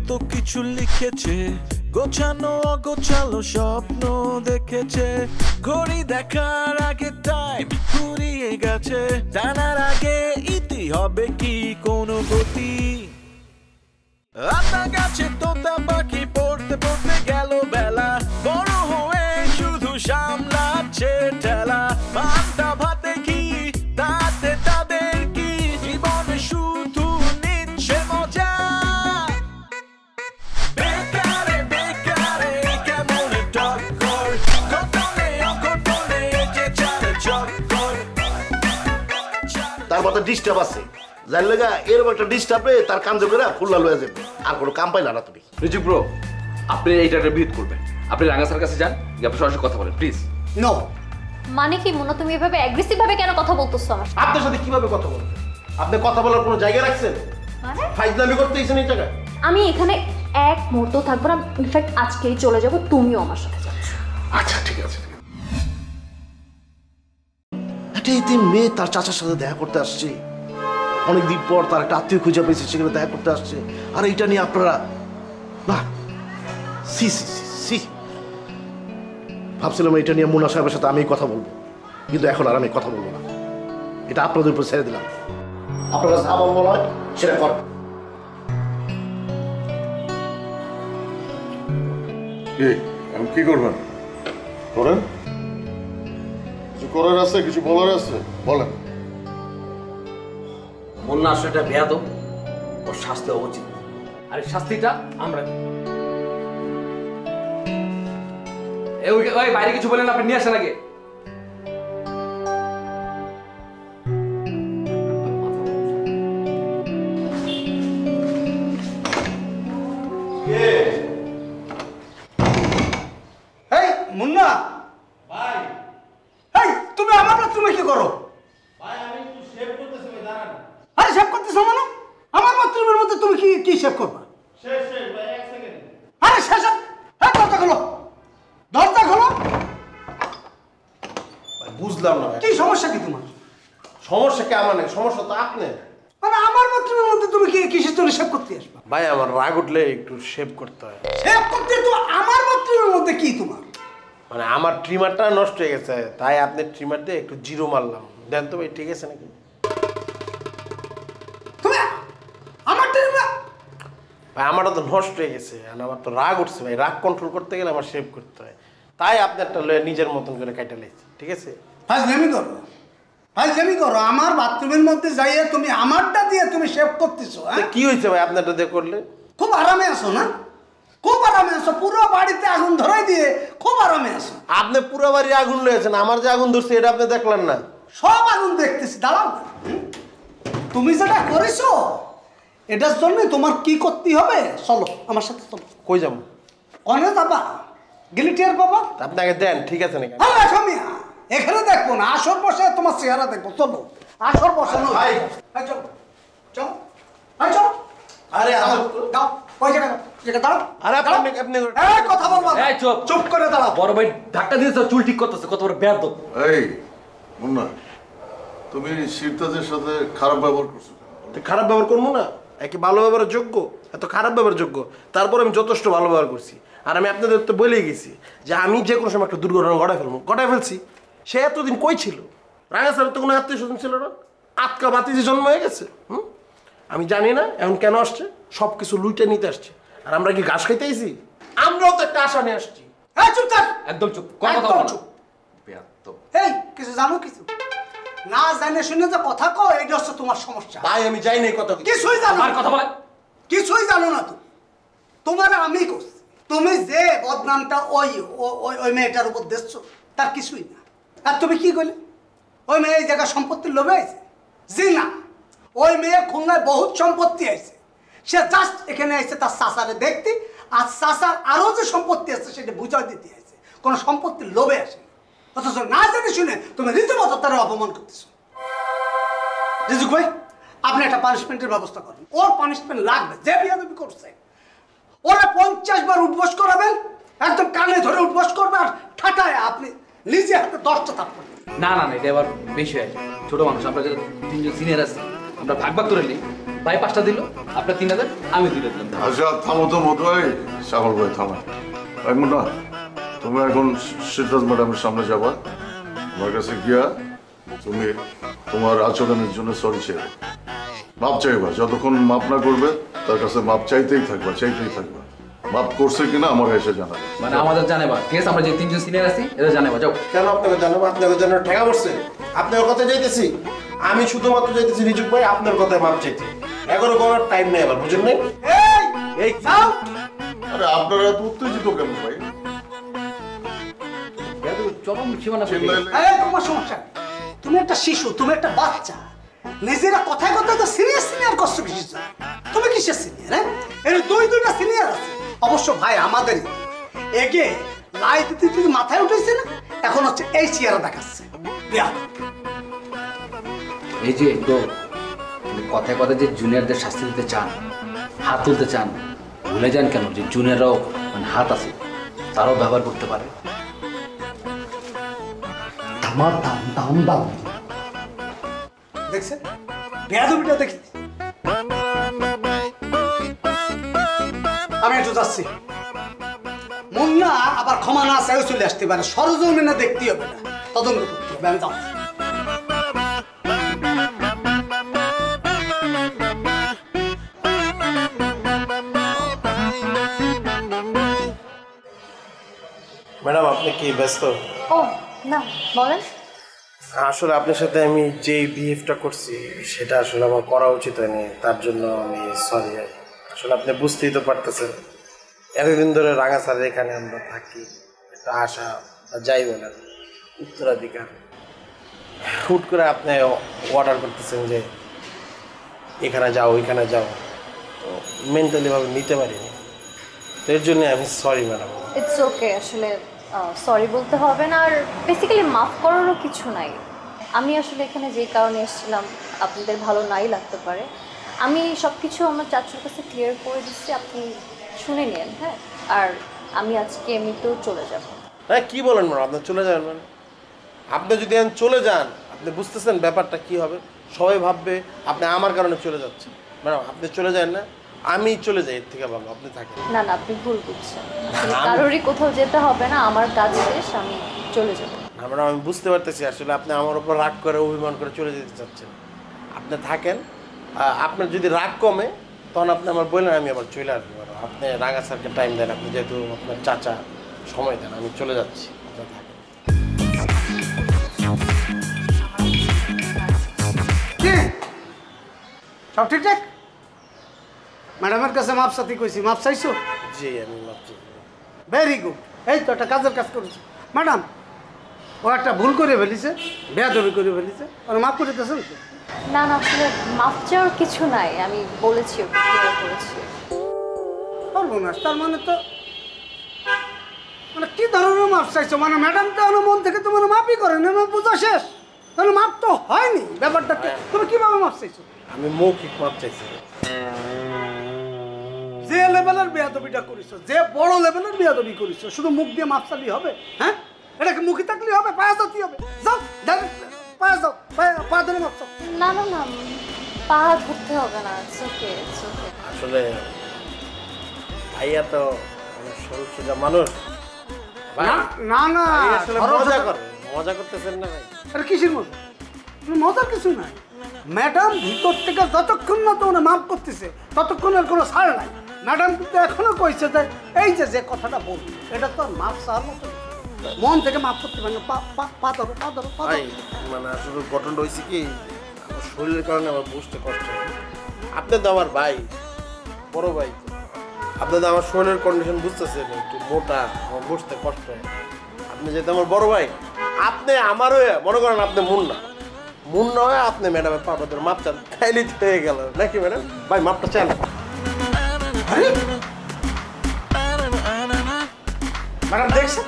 কত কিছু লিখেছে, গোছানো অগোছালো স্বপ্ন দেখেছে। ঘড়ি দেখার আগে টাইম ফুরিয়ে গেছে, জানার আগে ইতি হবে কি কোনো গতি। আতা গাছে তোতা পাখি পড়তে পড়তে গেল বেলা, বড় হয়ে শুধু সামলাচ্ছে ঠেলা। পান্তা ভাতে কি তাতে তাদের কি, জীবন শুধু নিচ্ছে মজা। বেকারে বেকারে কেমন টক্কর, ঘটনে অঘটনে যে চারে চক্কর। তার মতো ডিস্টার্ব আছে, জানলে গা এরকম একটা ডিস্টার্বে তার কান করে খুললা লয়ে যাবে, আর কোনো কাম পাইলা না তুমি। রিজু ব্রো, আপনি এইটা বিরোধ করবেন, আপনি রাঙ্গা স্যার কাছে যান, আপনি সরাসরি কথা বলেন প্লিজ। নো মানে কি মুন্না, তুমি এভাবে অ্যাগ্রেসিভ ভাবে কেন কথা বলতেছো আমার সাথে? আপনার সাথে কিভাবে কথা বলবেন? আপনি কথা বলার কোনো জায়গা রাখছেন? মানে ফাইজলামি করতেছেন এই জায়গায়? আমি এখানে এক মুহূর্ত থাকবো না, ইনফ্যাক্ট আজকেই চলে যাব, তুমিও আমার সাথে যাচ্ছ। আচ্ছা ঠিক আছে। একটা এই মেয়ে তার চাচার সাথে দেখা করতে আসছে, অনেকদিন পর তার একটা আত্মীয় খুঁজে পেয়েছে, সেখানে দেখা করতে আসছে, আর এইটা নিয়ে আপনারা না। সি সি সি সি ভাবছিলাম এটা নিয়ে মুন্না সাহেবের সাথে আমি কথা বলবো, কিন্তু এখন আর আমি কথা বলবো না, এটা আপনাদের উপর ছেড়ে দিলাম। আপনারা যা বলবো নয় সেটা কর। কি করবেন করেন, কিছু করার আছে, কিছু বলার আছে বলেন। মুন্না আসলে এটা বেয়াদব, ওর শাস্তি হওয়া উচিত, আর এই শাস্তিটা আমরা ওই বাইরে কিছু বলেন, আপনি নিয়ে আসেন আগে। এই মুন্না ভাই, এই তুমি আমার বাথরুমে কি করো? ভাই আমি একটু শেভ করতেছি ভাই, দাঁড়ান। আরে শেভ করতেছো মানে? আমার বাথরুমের মধ্যে তুমি কি শেভ করবা? শেষ ভাই, এক সেকেন্ড। আরে শেষ, হ্যাঁ দরজা খোলো, দরজা খোলো। বুঝলাম না ভাই, কি সমস্যা কি তোমার? সমস্যা কে আমার নেই, সমস্যা তো আপনার। মানে আমার বাথরুমের মধ্যে তুমি কিসের জন্য শেভ করতে আসবা? ভাই আমার রাগ উঠলে একটু শেভ করতে হয়। শেভ করতে তো আমার বাথরুমের মধ্যে কি তোমার? মানে আমার ট্রিমারটা নষ্ট হয়ে গেছে, তাই আপনি ট্রিমার দিয়ে একটু জিরো মারলাম, দেন তো ভাই, ঠিক আছে নাকি? তুমি আমার ট্রিমার? ভাই আমারটা তো নষ্ট হয়ে গেছে, আর আমার তো রাগ উঠছে ভাই, রাগ কন্ট্রোল করতে গেলে আমার শেভ করতে হয়, তাই আপনারটা লয়ে নিজের মতন করে কাটা লাইছি, ঠিক আছে? ফাজলামি করো, ফাজলামি করো। আমার বাথরুমের মধ্যে যাইয়ে তুমি আমারটা দিয়ে তুমি শেভ করতেছো, তো হ্যাঁ? কি হয়েছে ভাই আপনারটা দিয়ে করলে? খুব আরামে আছো না? খুব আরামে আছো, পুরো বাড়িতে আগুন ধরাই দিয়ে খুব আরামে আছো। আপনি পুরো বাড়ি আগুন লয়েছেন, আমার যে আগুন ধরছে এটা আপনি দেখলেন না? সব আগুন দেখতেছি, দাঁড়াও না। তুমি যেটা করেছো এটার জন্য তোমার কি করতে হবে, চলো আমার সাথে চলো। কই যাবো? কনে যাবা? গিলিটিয়ার বাবা? আপনি আগে দেন, ঠিক আছে নাকি? হ্যাঁ স্বামীয়া, এখানে দেখবো না, আসর বসে তোমার চেহারা দেখবো, চলো আসর বসে। ভাই। চলো চলো, চলো। আরে আমার দাও ওই জায়গা দাঁড়াও। আরে আপনি কথা বলবো না। এই চুপ, চুপ করে দাঁড়াও। বড় ভাই ধাক্কা দিয়েছে, চুল ঠিক করতেছে, কত বড় বেয়াদব। এই মুন্না, তুমি শিরতাজের সাথে খারাপ ব্যবহার করছো কেন? খারাপ ব্যবহার করবো না? একে ভালো ব্যবহারের যোগ্য, এত খারাপ ব্যবহার যোগ্য? তারপর আমি যথেষ্ট ভালো ব্যবহার করছি, আর আমি আপনাদের তো বলেই গেছি যে আমি যে কোনো সময় একটা দুর্ঘটনা ঘটাই ফেলছি। সে এতদিন কই ছিল? রাঙা স্যারের তো কোনো আত্মীয় স্বজন ছিল না, আটকা বাতিতে জন্ম হয়ে গেছে। আমি জানি না এখন কেন আসছে, সব কিছু লুইটে নিতে আসছে। আর আমরা কি ঘাস খাইতে আইছি? আমরাও তো একটা আশা নিয়ে আসছি। এই চুপ থাক, একদম চুপ, একদম কথা বলো চুপ। বেয়াদব। এই কিছু জানো? কিছু না জানে শুনে যে কথা কও, এটা হচ্ছে তোমার সমস্যা। ভাই আমি যাই নাই কত কিছুই জানো আর কথা বলে কিছুই জানো না তুমি। তোমার আমি করছি, তুমি যে বদনামটা ওই ওই মেয়েটার উপর দেখছো তার কিছুই না। আর তুমি কি করলে? ওই মেয়ে এই জায়গায় সম্পত্তির লোভে আছে? জি না, ওই মেয়ে খুলনায় বহুত সম্পত্তি আছে, সে জাস্ট এখানে এসে তার চাচারে দেখতে, আর চাচার আরো যে সম্পত্তি আছে সেটা বুঝাই দিতে আছে, কোনো সম্পত্তির লোভে আসে। অথচ না জানি শুনে তুমি রীতিমতো তারা অপমান করতেছো। রিজুক ভাই, আপনি একটা পানিশমেন্টের ব্যবস্থা করেন, ওর পানিশমেন্ট লাগবে। যে বিয়াদবি করছে ওরা 50 বার উঠবস করাবেন, একদম কানে ধরে উঠবস করবে, আর ঠাটায় আপনি নিজে হাতে 10টা থাপ্পড় দিবেন। না না না, এটা এবার বেশি হয়ে যায়। ছোট মানুষ, আমরা যারা 3জন সিনিয়র আছি, আমরা ভাগ ভাগ করে নিই, ভাই 5টা দিল, আপনার 3000, আমি 2টা দিলাম। আচ্ছা থামো তো মধু ভাই, শ্যামল ভাই থামো। এক মিনিট না, তুমি এখন সিদ্ধার্থ ম্যাডামের সামনে যাবা, আমার কাছে গিয়া তুমি তোমার আচরণের জন্য সরি চাইবে, মাপ চাইবা। যতক্ষণ মাপ না করবে তার কাছে মাপ চাইতেই থাকবা, চাইতেই থাকবা। মাপ করছে কিনা আমার এসে জানাবে। মানে আমাদের জানাবা, ঠিক আছে? আমরা যে 3জন সিনিয়র আছি এদের জানাবা। যাও। কেন আপনাকে জানাবো? আপনাকে জানার ঠেকা পড়ছে? আপনার কথা যাইতেছি, আমি শুধুমাত্র যাইতেছি রিজুক ভাই আপনার কথায় মাপ চাইতে। এখনো কোনো টাইম নেই আবার, বুঝেন নাই? এই যাও। আরে আপনারা এত উত্তেজিত কেন ভাই? এত চরম সীমানা চিল্লাইলে এই তোমার সমস্যা নেই। তুমি একটা শিশু, তুমি একটা বাচ্চা, নিজেরা কথায় কথায় তো সিনিয়র সিনিয়র কষ্ট কিসের জন্য? তুমি কিসের সিনিয়র? হ্যাঁ, এর দুইটা সিনিয়র আছে অবশ্য ভাই আমাদেরই। একে লাই দিতে যদি মাথায় উঠেছে না, এখন হচ্ছে এই চেয়ারা দেখাচ্ছে। এই যে তো কথায় কথায় যে জুনিয়রদের শাস্তি দিতে চান, হাত তুলতে চান, ভুলে যান কেন যে জুনিয়ররাও মানে হাত আছে, তারাও ব্যবহার করতে পারে। আমার দাম দাম দাম দেখছেন? বেয়াদবিটা দেখি। আমি একটু যাচ্ছি। মুন্না আবার ক্ষমা না চাইও চলে আসতে পারে, সরজমিনে দেখতে হবে না, তদন্ত করতে হবে। আমি যাচ্ছি। ম্যাডাম আপনি কি ব্যস্ত? ও না, বলেন। আসলে আপনার সাথে আমি যে বিহেভটা করছি সেটা আসলে আমার করা উচিত হয়নি, তার জন্য আমি সরি। আসলে আপনি বুঝতেই তো পারতেছেন, এতদিন ধরে রাঙাছড়ার এখানে আমরা থাকি, একটা আশা বা যাই বলেন উত্তরাধিকার, হুট করে আপনি অর্ডার করতেছেন যে এখানে যাও ওইখানে যাও, তো মেন্টালিভাবে নিতে পারিনি, তো এর জন্য আমি সরি ম্যাডাম। ইটস ওকে, আসলে সরি বলতে হবে না, আর বেসিক্যালি মাফ করারও কিছু নাই। আমি আসলে এখানে যেই কারণে এসেছিলাম আপনাদের ভালো নাই লাগতে পারে, আমি সব কিছু আমার চাচুর কাছে ক্লিয়ার করে দিচ্ছি, আপনি শুনে নিন। হ্যাঁ, আর আমি আজকে এমনিতেও চলে যাব। হ্যাঁ কী বলেন ম্যাডাম, আপনি চলে যাবেন মানে? আপনি যদি এখন চলে যান, আপনি বুঝতেছেন ব্যাপারটা কী হবে? সবাই ভাববে আপনি আমার কারণে চলে যাচ্ছেন। ম্যাডাম আপনি চলে যান না, আমি চলে যাই, এর থেকে ভালো আপনি থাকেন। না না, আপনি ভুল বুঝছেন, কারোরই কোথাও যেতে হবে না, আমার কাজ শেষ, আমি চলে যাব। না ম্যাডাম আমি বুঝতে পারতেছি আসলে আপনি আমার উপর রাগ করে অভিমান করে চলে যেতে চাচ্ছেন, আপনি থাকেন। আপনার যদি রাগ কমে তখন আপনি আমার বললেন, আমি আবার চলে আসবো। ম্যাডাম আপনি রাঙা স্যারকে টাইম দেন, আপনি যেহেতু আপনার চাচা, সময় দেন, আমি চলে যাচ্ছি, আপনি থাকেন। কি সব ঠিকঠাক? ম্যাডামের কাছে মাপ সাথী কইছি, মাপ চাইছো? জি আমি ভাবছি। ভেরি গুড, এই তো একটা কাজের কাজ করেছি। ম্যাডাম ও একটা ভুল করে ফেলিছে, বেয়াদবি করে ফেলিছে, ওর মাফ করে দিয়েছেন তো? না না, আসলে মাফ চাওয়ার কিছু নাই, আমি বলেছি, ওকে ক্লিয়ার করেছি। সর্বনাশ, তার মানে তো মানে কি ধরনের মাপ চাইছো? মানে ম্যাডাম তো আমার মন থেকে তো মানে মাফই করেন, আমার বোঝা শেষ, তাহলে মাপ তো হয়নি ব্যাপারটা। তুমি কিভাবে মাপ চাইছো? আমি মৌখিক মাপ চাইছি। যে লেভেলের বেয়াদবিটা করেছো, যে বড় লেভেলের বেয়াদবি করেছো, শুধু মুখ দিয়ে মাপ চালি হবে? হ্যাঁ, এটা কি মুখে থাকলে হবে? পায়ে যাতে হবে, যাও ডাইরেক্ট পায়ে যাও, পা ধরে মাপ চাও। না না না, পা ধরতে হবে না, ইটস ওকে, ইটস ওকে। আসলে ভাইয়া তো অনেক সরল সোজা মানুষ। না না না, ভাই আসলে সরল মজা সোজা- করে, মজা করতেছেন না ভাই? আরে কিসের মজা? মজার কিছু নাই। ম্যাডাম ভিতর থেকে যতক্ষণ না তো উনি মাফ করতেছে ততক্ষণের কোনো ছাড় নাই। ম্যাডাম কিন্তু এখনো কইছে যে এই যে যে কথাটা বলবো এটা তো আর মাফ চাওয়ার মতো না। মন থেকে মাফ করতে পারেন, পা ধরো পা ধরো পা ভাই ধরো। মানে আসলে ঘটনাটা হয়েছে কি, আমার শরীরের কারণে আমার বুঝতে কষ্ট হয়। আপনি তো আমার ভাই, বড় ভাই, আপনি তো আমার শরীরের কন্ডিশন বুঝতেছেন, একটু মোটা, আমার বুঝতে কষ্ট হয়। আপনি যেহেতু আমার বড় ভাই, আপনি আমার হয়ে মনে করেন আপনি মুন্না, মুন্না হয়ে আপনি ম্যাডামের পাপা ধরে মাপ চান, খাইলেই তো হয়ে গেল নাকি ম্যাডাম? ভাই মাপটা চান। ম্যাডাম দেখছেন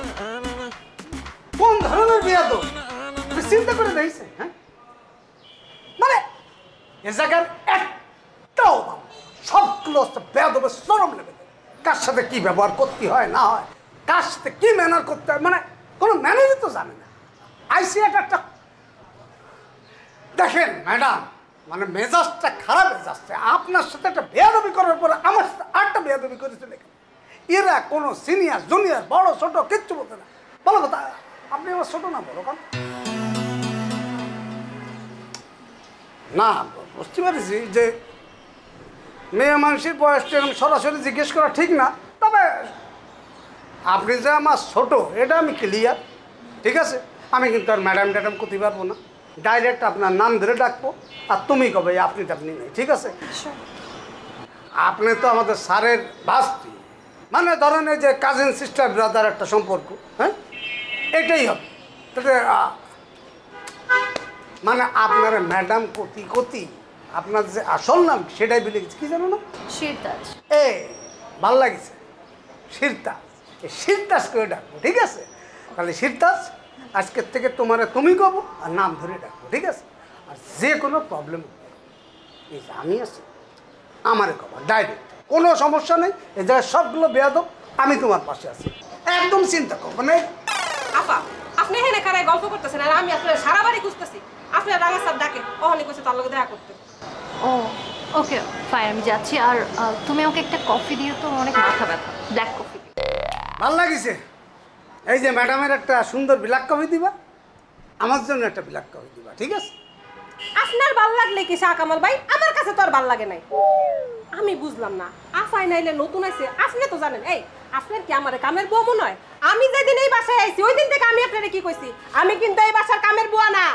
কোন ধরনের বেয়াদব? আপনি চিন্তা করে দেখছেন? হ্যাঁ, মানে এ জায়গার একটাও বাবা, সবগুলো বেয়াদবের চরম লেভেলে। কার সাথে কি ব্যবহার করতে হয় না হয়, কার সাথে কি ম্যানার করতে হয়, মানে কোনো ম্যানারই তো জানে না। আইসিএট একটা দেখেন ম্যাডাম, মানে মেজাজটা খারাপ হয়ে যাচ্ছে। আপনার সাথে একটা বেয়াদবি করার পরে আমার সাথে আরেকটা বেয়াদবি করেছিল। এরা কোনো সিনিয়র জুনিয়র বড় ছোট কিচ্ছু বলতে না। বলো কথা, আপনি আমার ছোট না বড় কারণ না, বুঝতে পারছি যে মেয়ে মানুষের বয়সটা এরকম সরাসরি জিজ্ঞেস করা ঠিক না। তবে আপনি যে আমার ছোট এটা আমি ক্লিয়ার, ঠিক আছে? আমি কিন্তু আর ম্যাডাম ট্যাডাম করতে পারবো না, ডাইরেক্ট আপনার নাম ধরে ডাকবো, আর তুমি কবে আপনি টাপনি নেই, ঠিক আছে? আপনি তো আমাদের স্যারের বাস্তি, মানে ধরেন এই যে কাজিন সিস্টার ব্রাদার একটা সম্পর্ক, হ্যাঁ এটাই হবে। তাতে মানে আপনার ম্যাডাম কতি কতি আপনার যে আসল নাম সেটাই বলে গেছে, কি জানো না? শিরতাজ। এ ভাল লাগিছে, শিরতাজ। এই শিরতাজ করে ডাকবো, ঠিক আছে? তাহলে শিরতাজ, আজকের থেকে তোমার তুমি কব আর নাম ধরে ডাকবো, ঠিক আছে? আর যে কোনো প্রবলেম এই যে আমি আছি আমারে কব ডাইরেক্ট, কোনো সমস্যা নেই। এই জায়গায় সবগুলো বেয়াদব, আমি তোমার পাশে আছি, একদম চিন্তা করবো না। আপা আপনি এখানে কারায় গল্প করতেছেন আর আমি আপনার সারা বাড়ি খুঁজতেছি। আপনার রাঙা সাহেব ডাকে, ওখানে কইছে তার লগে দেখা করতে। ও ওকে ফাইন, আমি যাচ্ছি। আর তুমি ওকে একটা কফি দিও তো, অনেক মাথা ব্যথা, ব্ল্যাক কফি। ভাল লাগিছে। এই যে ম্যাডামের একটা সুন্দর ব্ল্যাক কফি দিবা, আমার জন্য একটা ব্ল্যাক কফি দিবা, ঠিক আছে? আপনার ভাল লাগলে কি শাহ কামাল ভাই, আমার কাছে তো আর ভাল লাগে নাই। আমি বুঝলাম না, আফাই নাইলে নতুন আইছে, আপনি তো জানেন। এই আপনার কি আমার কামের বুয়া মনে হয়? আমি যেদিন এই বাসায় আইছি ওই দিন থেকে আমি আপনারে কি কইছি, আমি কিন্তু এই বাসার কামের বুয়া না।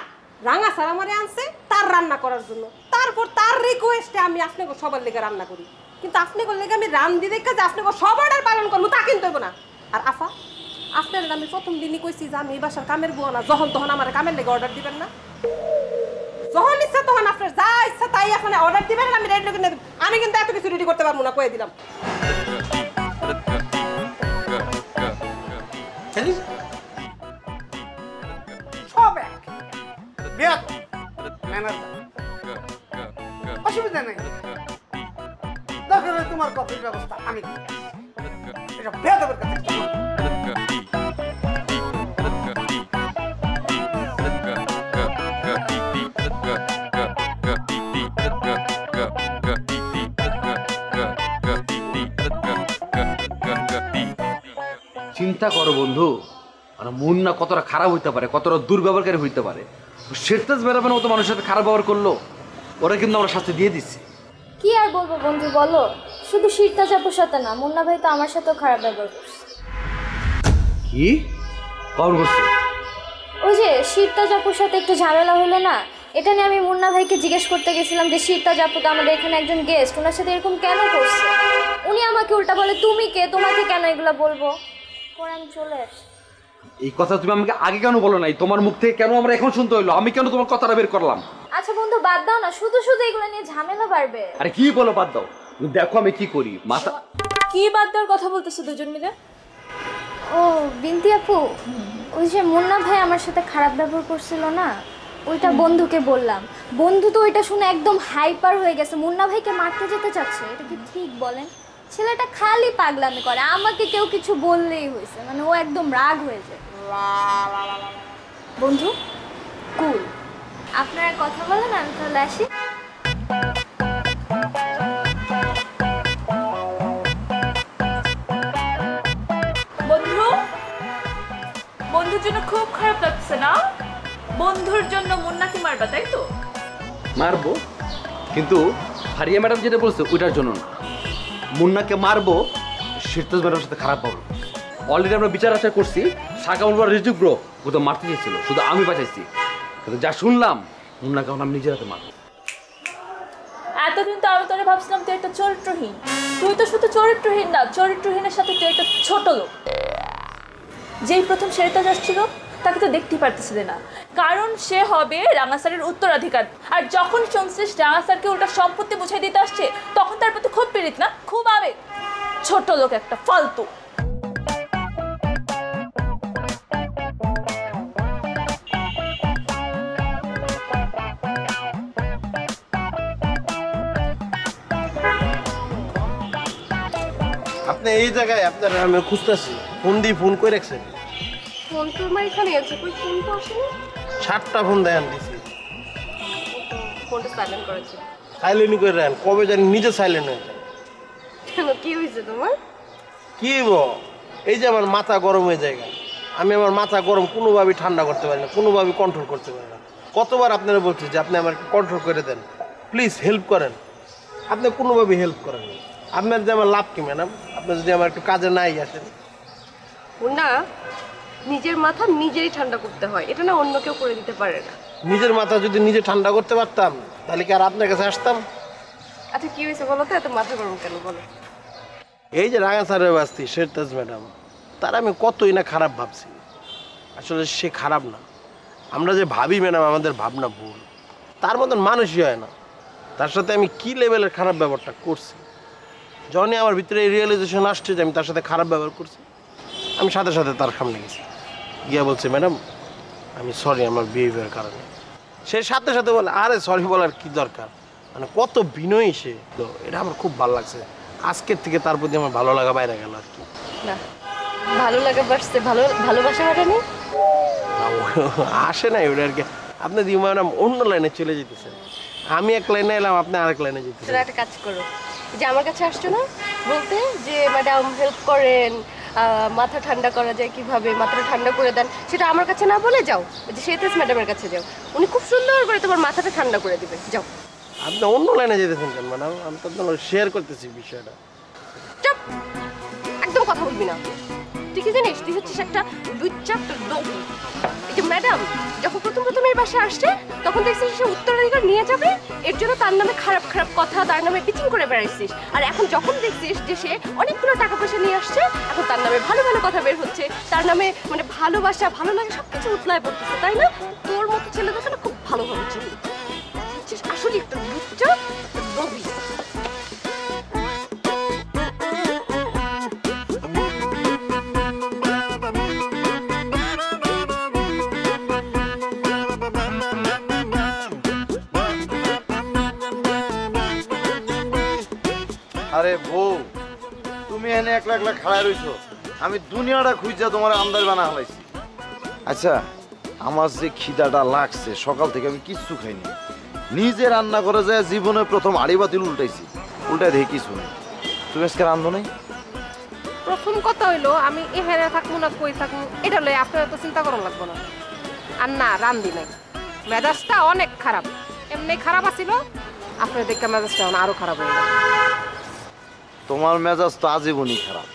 রাঙা স্যার আমারে আনছে তার রান্না করার জন্য, তারপর তার রিকোয়েস্টে আমি আপনাকে সবার লেগে রান্না করি। কিন্তু আপনাকে লেগে আমি রান্ধি দেখে যে আপনাকে সব অর্ডার পালন করবো তা কিন্তু হইব না। আর আফা আপনার আমি প্রথম দিনই কইছি যে আমি এই বাসার কামের বুয়া না, যখন তখন আমার কামের লেগে অর্ডার দিবেন না। যখন ইচ্ছা তখন আপনার যা ইচ্ছা তাই এখন অর্ডার দিবেন, আমি রেডি করে দেব। আমি কিন্তু এত কিছু রেডি করতে পারবো না, কয়ে দিলাম। সব এক বেয়াদব ম্যানেজার, অসুবিধা নেই। দরকার হলে তোমার কফির ব্যবস্থা আমি করব। এটা বেয়াদবের কাছে চিন্তা করো বন্ধু, মানে মুন্না কতটা খারাপ হইতে পারে, কতটা দুর্ব্যবহারকারী হইতে পারে। শিরতাজ ম্যাডামের মতো মানুষের সাথে খারাপ ব্যবহার করলো, ওরা কিন্তু আমরা শাস্তি দিয়ে দিচ্ছি। কি আর বলবো বন্ধু বলো, শুধু শিরতাজ আপুর সাথে না, মুন্না ভাই তো আমার সাথেও খারাপ ব্যবহার করছে। কি কখন করছে? ওই যে শিরতাজ আপুর সাথে একটু ঝামেলা হলো না, এটা নিয়ে আমি মুন্না ভাইকে জিজ্ঞেস করতে গেছিলাম যে শিরতাজ আপু তো আমাদের এখানে একজন গেস্ট, ওনার সাথে এরকম কেন করছে? উনি আমাকে উল্টা বলে তুমি কে, তোমাকে কেন এগুলো বলবো? পরে আমি চলে আসি। এই কথা তুমি আমাকে আগে কেন বলো নাই? তোমার মুখ থেকে কেন আমরা এখন শুনতে হইলো? আমি কেন তোমার কথাটা বের করলাম? আচ্ছা বন্ধু বাদ দাও না, শুধু শুধু এগুলো নিয়ে ঝামেলা বাড়বে। আরে কি বলো বাদ দাও, দেখো আমি কি করি। মাথা কি বাদ দেওয়ার কথা বলতেছো দুজন মিলে? ও বিনতি আপু, ওই যে মুন্না ভাই আমার সাথে খারাপ ব্যবহার করছিল না, ওইটা বন্ধুকে বললাম। বন্ধু তো ওইটা শুনে একদম হাইপার হয়ে গেছে, মুন্না ভাইকে মারতে যেতে চাচ্ছে। এটা কি ঠিক বলেন? ছেলেটা খালি পাগলামি করে, আমাকে কেউ কিছু বললেই হয়েছে, মানে ও একদম রাগ হয়ে যায়। বন্ধু কুল, আপনারা কথা বলেন, আমি তাহলে আসি। বন্ধু, বন্ধুর জন্য খুব খারাপ লাগছে না? বন্ধুর জন্য মুন্নাকে মারবা, তাই তো? মারবো, কিন্তু ফারিয়া ম্যাডাম যেটা বলছে ওইটার জন্য না। মুন্নাকে মারবো শিরতাজ ম্যাডামের সাথে খারাপ পাবো। অলরেডি আমরা বিচার আচার করছি, শাকামুল রিজুক ব্রো ও তো মারতে চেয়েছিল, শুধু আমি বাঁচাইছি। কিন্তু যা শুনলাম, মুন্নাকে আমি নিজের হাতে মারবো। এতদিন তো আমি তোরে ভাবছিলাম তুই একটা চরিত্রহীন। তুই তো শুধু চরিত্রহীন না, চরিত্রহীনের সাথে তুই একটা ছোট লোক। যেই প্রথম শিরতাজ আসছিল তাকে তো দেখতেই পারতেছিলে না, কারণ সে হবে রাঙা স্যারের উত্তরাধিকার। আর যখন শুনছিস রাঙা স্যারকে উল্টা সম্পত্তি বুঝাই দিতে আসছে, তখন তার প্রতি খুব পীড়িত না, খুব আবেগ। ছোট লোক একটা, ফালতু। আপনি এই জায়গায় আপনার আমি খুঁজতেছি, ফোন দিয়ে ফোন করে রাখছেন। ফোন তো আমার এখানে আছে, কই ফোন তো আসেনি। 7টা ফোন দেন দিছি। ফোনটা সাইলেন্ট করেছি। সাইলেন্ট করে রাখেন, কবে জানি নিজে সাইলেন্ট হয়ে যায়। কেন, কি হয়েছে তোমার? কি গো, এই যে আমার মাথা গরম হয়ে যায়, আমি আমার মাথা গরম কোনোভাবেই ঠান্ডা করতে পারি না, কোনোভাবেই কন্ট্রোল করতে পারি না। কতবার আপনারা বলছি যে আপনি আমার কন্ট্রোল করে দেন, প্লিজ হেল্প করেন, আপনি কোনোভাবেই হেল্প করেন না। আপনার যে আমার লাভ কি ম্যাডাম, আপনি যদি আমার একটু কাজে নাই আসেন। না, নিজের মাথা নিজেরই ঠান্ডা করতে হয়, এটা না অন্য কেউ করে দিতে পারে না। নিজের মাথা যদি নিজে ঠান্ডা করতে পারতাম তাহলে কি আর আপনার কাছে আসতাম? আচ্ছা কি হয়েছে বলো তো, এত মাথা গরম কেন বলো? এই যে রাঙা স্যারের বাস্তি শেরতাজ ম্যাডাম, তার আমি কতই না খারাপ ভাবছি, আসলে সে খারাপ না। আমরা যে ভাবি ম্যাডাম, আমাদের ভাবনা ভুল, তার মতন মানুষই হয় না। তার সাথে আমি কি লেভেলের খারাপ ব্যবহারটা করছি, যখনই আমার ভিতরে এই রিয়েলাইজেশন আসছে যে আমি তার সাথে খারাপ ব্যবহার করছি, আমি সাথে সাথে তার সামনে গেছি, গিয়া বলছে ম্যাডাম আমি সরি আমার বিহেভিয়ার কারণে। সে সাথে সাথে বলে আরে সরি বলার কি দরকার, মানে কত বিনয়ী সে, তো এটা আমার খুব ভালো লাগছে। আজকের থেকে তার প্রতি আমার ভালো লাগা বাইরে গেল আর কি। না, ভালো লাগা বাড়ছে, ভালোবাসা বাড়েনি? আসে নাই ওটা আর কি। আপনি দি ম্যাডাম অন্য লাইনে চলে যেতেছেন, আমি এক লাইনে এলাম, আপনি আরেক লাইনে যেতেছেন। একটা কাজ করো, যে আমার কাছে আসছো না বলতে যে ম্যাডাম হেল্প করেন, মাথা ঠান্ডা করা যায় কিভাবে, মাথাটা ঠান্ডা করে দেন, সেটা আমার কাছে না বলে যাও যে শেরতাজ ম্যাডামের কাছে যাও, উনি খুব সুন্দর করে তোমার মাথাটা ঠান্ডা করে দিবে। যাও। আপনি অন্য লাইনে যেতেছেন কেন ম্যাডাম, আমি তো আপনার শেয়ার করতেছি বিষয়টা। চুপ, একদম কথা বলবি না। তুই কি জানিস, তুই হচ্ছিস একটা লুচ্চা লোক। এই যে ম্যাডাম যখন প্রথম এই বাসায় আসছে তখন দেখছিস সে উত্তরাধিকার নিয়ে যাবে, এর জন্য তার নামে খারাপ খারাপ কথা, তার নামে পিচিং করে বেড়াইছিস। আর এখন যখন দেখছিস যে সে অনেকগুলো টাকা পয়সা নিয়ে আসছে, এখন তার নামে ভালো ভালো কথা বের হচ্ছে, তার নামে মানে ভালোবাসা ভালো লাগে সব কিছু উতলায় পড়তেছে, তাই না? তোর মতো ছেলেদের না খুব ভালোভাবে চিনি, আসলে একটা লুচ্চা রবি। আরে বউ, তুমি এনে একলা একলা খাড়ায় রইছো, আমি দুনিয়াটা খুঁজা তোমার আন্দাজ বানা হলাইছি। আচ্ছা, আমার যে খিদাটা লাগছে, সকাল থেকে আমি কিচ্ছু খাইনি, নিজে রান্না করে যায় জীবনে প্রথম আড়ি বাতিল উল্টাইছি, উল্টাই দেখি কিছু নেই। তুমি আজকে রান্ধো নাই? প্রথম কথা হইলো আমি এখানে থাকবো না কই থাকবো এটা লই আপনার তো চিন্তা করা লাগবো না। আর না, রান্ধি নাই, মেজাজটা অনেক খারাপ, এমনি খারাপ আছিল, আপনার দেখে মেজাজটা আরো খারাপ হয়ে গেল। তোমার মেজাজ তো আজীবনই খারাপ,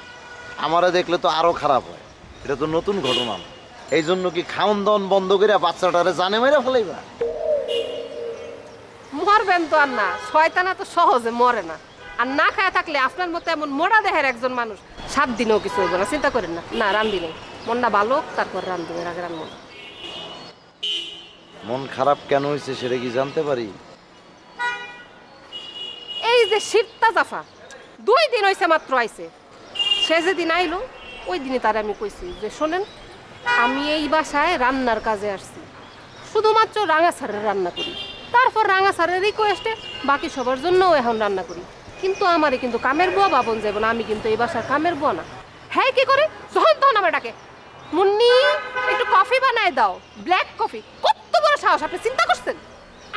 আমারে দেখলে তো আরো খারাপ হয়, এটা তো নতুন ঘটনা না। এই জন্য কি খাওন দাওন বন্ধ করে বাচ্চাটারে জানে মেরে ফেলাইবা? মরবেন তো আর না, শয়তানা তো সহজে মরে না। আর না খায় থাকলে আপনার মতো এমন মোড়া দেহের একজন মানুষ 7 দিনেও কিছু হইব না, চিন্তা করেন না। না, রান্ধি নেই, মনটা ভালো তারপর রান্ধি, আগে রান্ধব। মন খারাপ কেন হয়েছে সেটা কি জানতে পারি? এই যে শীতটা জাফা 2 দিন হয়েছে মাত্র আইছে, সে যেদিন আইলো ওই দিনে তার আমি কইছি যে শোনেন, আমি এই বাসায় রান্নার কাজে আসছি, শুধুমাত্র রাঙা সারের রান্না করি, তারপর রাঙা সারের রিকোয়েস্টে বাকি সবার জন্যও এখন রান্না করি। কিন্তু আমারে কিন্তু কামের বুয়া ভাবন যাবো না, আমি কিন্তু এই বাসার কামের বুয়া না। হ্যাঁ কি করে যখন তখন আমার ডাকে, মুন্নি একটু কফি বানায় দাও, ব্ল্যাক কফি। কত বড় সাহস, আপনি চিন্তা করছেন?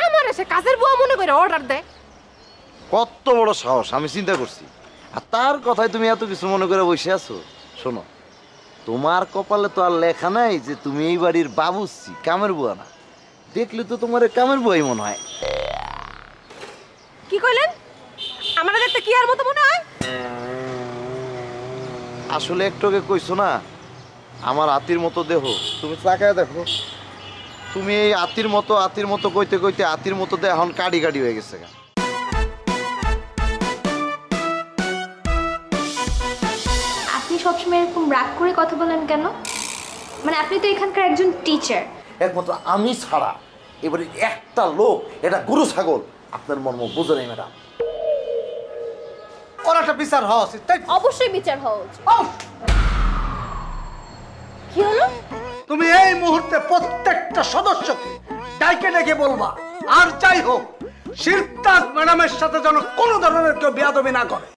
আমার এসে কাজের বুয়া মনে করে অর্ডার দেয়। কত বড় সাহস, আমি চিন্তা করছি। আর তার কথায় তুমি এত কিছু মনে করে বসে আছো? শোনো, তোমার কপালে তো আর লেখা নাই যে তুমি এই বাড়ির বাবুর্চি, কামের বুয়া না। দেখলে তো তোমার কামের বুয়াই মনে হয়। কি কইলেন? আমার দেখতে কি আর মতো মনে হয়? আসলে একটু আগে কইছো না আমার আতির মতো দেহ, তুমি তাকায় দেখো, তুমি এই আতির মতো কইতে কইতে আতির মতো দেহ এখন কাডি কাডি হয়ে গেছে। আপনি সবসময় এরকম রাগ করে কথা বলেন কেন? মানে আপনি তো এখানকার একজন টিচার। একমাত্র আমি ছাড়া এবারে একটা লোক, এটা গরু ছাগল আপনার মর্ম বুঝে নেই ম্যাডাম। ওর একটা বিচার হওয়া উচিত, তাই অবশ্যই বিচার হওয়া উচিত। কি হলো? তুমি এই মুহূর্তে প্রত্যেকটা সদস্যকে ডাইকে ডেকে বলবা, আর যাই হোক শেরতাজ ম্যাডামের সাথে যেন কোনো ধরনের কেউ বেয়াদবি না করে।